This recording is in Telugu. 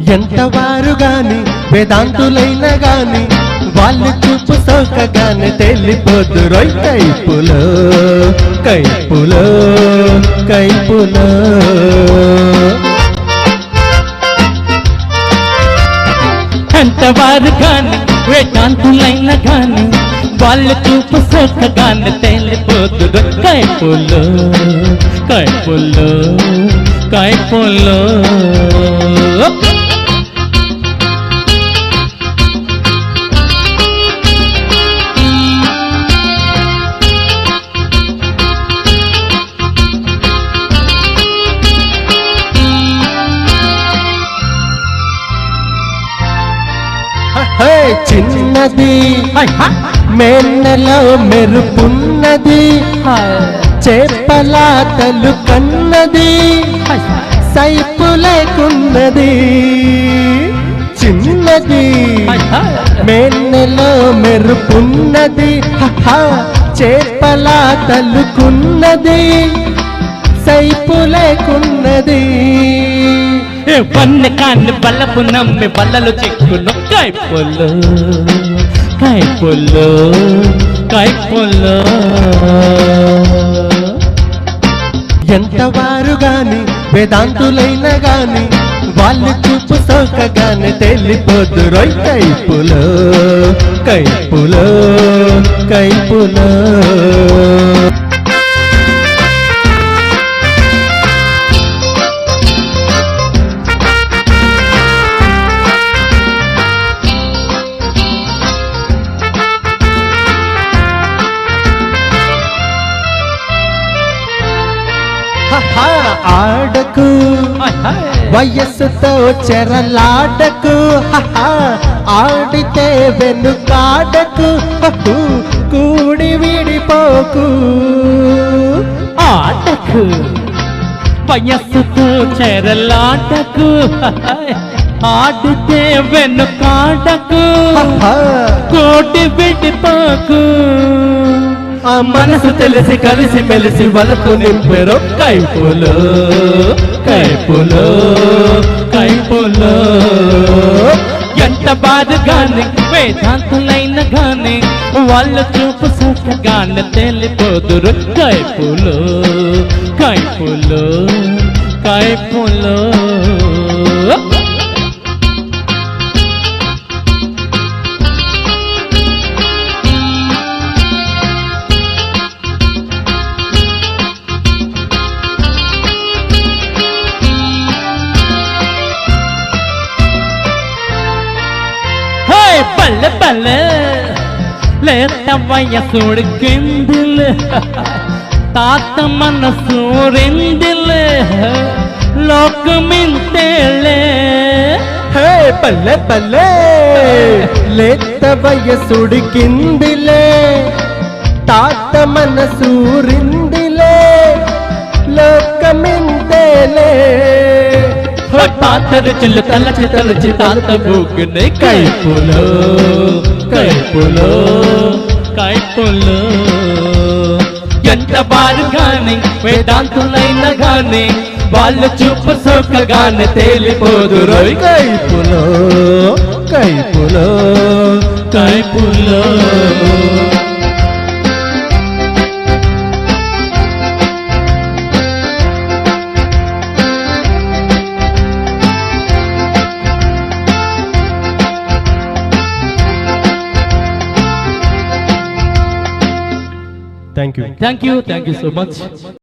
ఎంతవారు గాని వేదాంతులైన గాని వాళ్ళు చూపు సోకగానే తెలిపోదు రోయ్ కైపులో కైపులో కైపులో. ఎంతవారు గాని వేదాంతులైన గాని వాళ్ళు చూపు సోకగానే తెలిపోదు కైపులో కైపులో కైపులో. చిన్నది మేన్నెలో మెరుపున్నది చేపలా తలు కన్నది సైపు లేకున్నది. చిన్నది మేన్నెలో మెరుపున్నది చేపలా తలుకున్నది సైపు లేకున్నది. పన్ను కాన్ని బల్లపు నమ్మి బల్లలు చిక్కును కైపులో కైపులో కైపులో. ఎంతవారు గాని వేదాంతులైన గాని వాళ్ళు చూపు సోకగానే తెలిపోదు రోయ్ కైపులో కైపులో కైపులో. ఆడకు వయస్సుతో చెరలాడకు ఆడితే వెనుకాడకు కూడి విడిపోకు. ఆటకు వయస్సుతో చెరలాటకు ఆడితే వెనుకాడకు కోటి విడిపోకు. ఆ మనసు తెలిసి కలిసి మెలిసి వలకు నింపెరు కైపులో కైపులో కైపులో. ఎంత బాధ గాని వేదాంతులైన గాని వాళ్ళ చూపు సోకగానే తెలిపోదురు కైపులో కైపులో కైపులో. పల్లె పల్లె లేత వయసుడు కిందిలే తాత మనసు రెండిలే లోకమింతేలే. పల్లె పల్లె లేత వయసుడు కిందిలే తాత మనసు రెండిలే లోకమింతేలే. పాతరు చెల్లు తలచి తలచి తాత బూకునే కైపులో కైపులో కైపులో. ఎంత బారు గాని వేదాంతులైన గాని వాళ్ళు చూపు సోకగానే తేలిపోదు రోయ్ కైపులో కైపులో కైపులో. Thank you. Thank you so much.